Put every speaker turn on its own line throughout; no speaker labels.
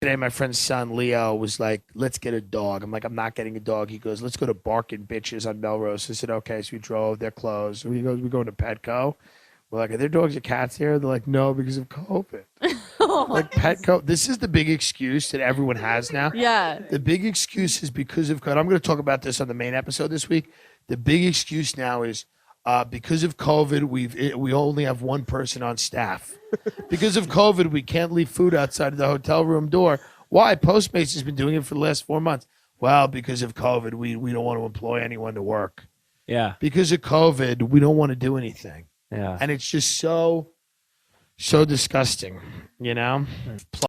Today, my friend's son, Leo, was like, let's get a dog. I'm like, I'm not getting a dog. He goes, let's go to Barking Bitches on Melrose. I said, okay. So we drove. They're closed. So he goes, we're going to Petco. We're like, are there dogs or cats here? They're like, no, because of COVID. Like Petco. This is the big excuse that everyone has now.
Yeah.
The big excuse is because of COVID. I'm going to talk about this on the main episode this week. The big excuse now is because of COVID, we only have one person on staff. Because of COVID, we can't leave food outside of the hotel room door. Why? Postmates has been doing it for the last 4 months. Well, because of COVID, we don't want to employ anyone to work.
Yeah.
Because of COVID, we don't want to do anything.
Yeah.
And it's just so disgusting, you know?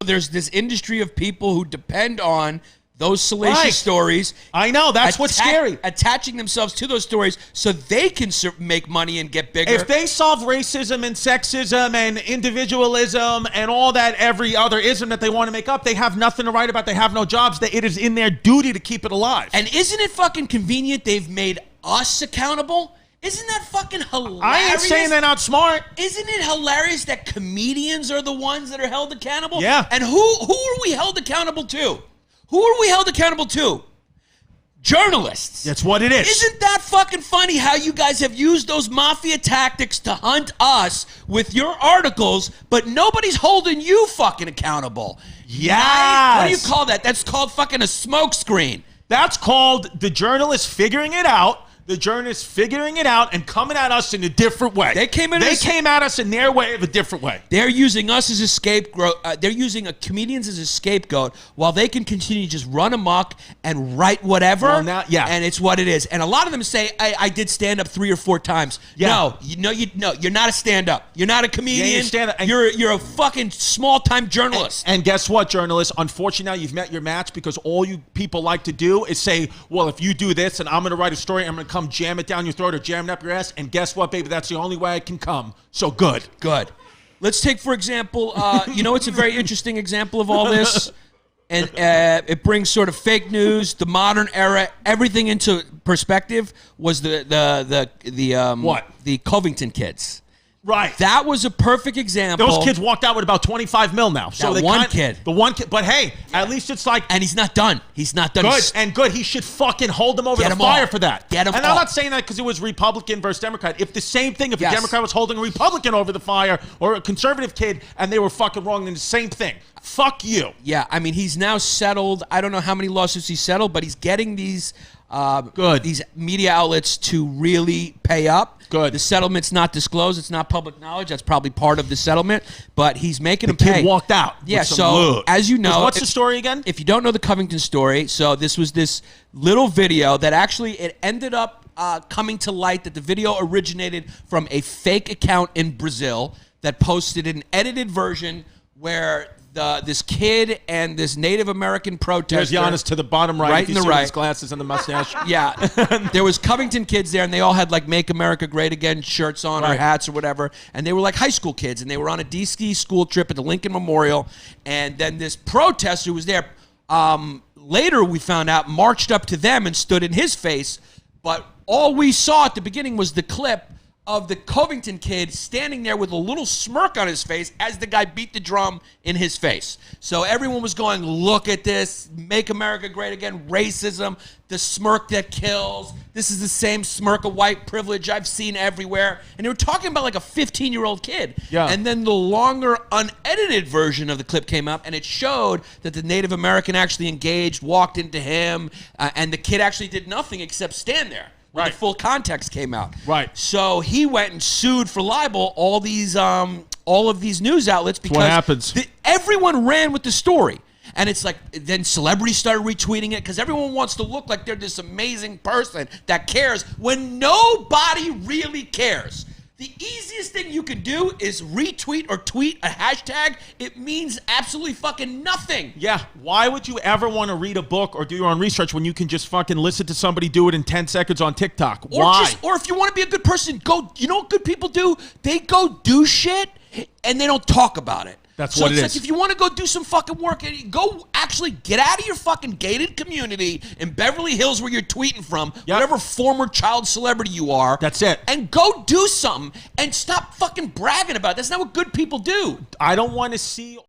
There's this industry of people who depend on those salacious stories.
I know. That's what's scary.
Attaching themselves to those stories so they can make money and get bigger.
If they solve racism and sexism and individualism and all that every other ism that they want to make up, they have nothing to write about. They have no jobs. It is in their duty to keep it alive.
And isn't it fucking convenient they've made us accountable? Isn't that fucking hilarious?
I ain't saying they're not smart.
Isn't it hilarious that comedians are the ones that are held accountable?
Yeah.
And who are we held accountable to? Who are we held accountable to? Journalists.
That's what it is.
Isn't that fucking funny how you guys have used those mafia tactics to hunt us with your articles, but nobody's holding you fucking accountable?
Yes.
Right? What do you call that? That's called fucking a smokescreen.
That's called the journalists figuring it out. The journalists figuring it out and coming at us in a different way.
They came at
us in their way of a different way.
They're using us as a scapegoat. They're using comedians as a scapegoat while they can continue to just run amok and write whatever.
Well, now, yeah.
And it's what it is. And a lot of them say, I did stand up 3 or 4 times.
Yeah.
No, you're not a stand up. You're not a comedian.
stand-up.
You're a fucking small time journalist.
And guess what, journalists? Unfortunately, now you've met your match because all you people like to do is say, well, if you do this and I'm going to write a story, I'm going to come jam it down your throat or jam it up your ass. And guess what, baby? That's the only way I can come. So good.
Good. Let's take, for example, it's a very interesting example of all this. And it brings sort of fake news, the modern era, everything into perspective. Was the Covington kids?
Right.
That was a perfect example.
Those kids walked out with about 25 mil now. So
The one kid.
But hey, at least it's like.
And he's not done. He's not done.
Good. He should fucking hold them over the fire for that.
Get him
And
all.
I'm not saying that because it was Republican versus Democrat. If a
Yes.
Democrat was holding a Republican over the fire or a conservative kid and they were fucking wrong, then the same thing. Fuck you.
Yeah, I mean, he's now settled. I don't know how many lawsuits he's settled, but he's getting these these media outlets to really pay up.
Good.
The settlement's not disclosed. It's not public knowledge. That's probably part of the settlement, but he's making them pay.
The kid walked out.
Yeah,
with some
so
lube.
as you know.
What's the story again?
If you don't know the Covington story, so this was this little video that actually it ended up coming to light that the video originated from a fake account in Brazil that posted an edited version where this kid and this Native American protester.
There's Yannas to the bottom right.
Right
if you
in the
see
right.
his glasses and the mustache.
Yeah. There was Covington kids there, and they all had, like, Make America Great Again shirts on or hats or whatever. And they were, like, high school kids, and they were on a D-ski school trip at the Lincoln Memorial. And then this protester who was there, later we found out, marched up to them and stood in his face. But all we saw at the beginning was the clip of the Covington kid standing there with a little smirk on his face as the guy beat the drum in his face. So everyone was going, look at this, Make America Great Again, racism, the smirk that kills. This is the same smirk of white privilege I've seen everywhere. And they were talking about like a 15-year-old kid.
Yeah.
And then the longer unedited version of the clip came up, and it showed that the Native American actually engaged, walked into him, and the kid actually did nothing except stand there. When the full context came out.
Right.
So he went and sued for libel all of these news outlets because
what happens.
Everyone ran with the story. And it's like, then celebrities started retweeting it because everyone wants to look like they're this amazing person that cares when nobody really cares. The easiest thing you can do is retweet or tweet a hashtag. It means absolutely fucking nothing.
Yeah, why would you ever want to read a book or do your own research when you can just fucking listen to somebody do it in 10 seconds on TikTok? Why?
Or if you want to be a good person, you know what good people do? They go do shit and they don't talk about it.
That's what it is.
Like if you want to go do some fucking work, go actually get out of your fucking gated community in Beverly Hills where you're tweeting from, whatever former child celebrity you are.
That's it.
And go do something and stop fucking bragging about it. That's not what good people do.
I don't want to see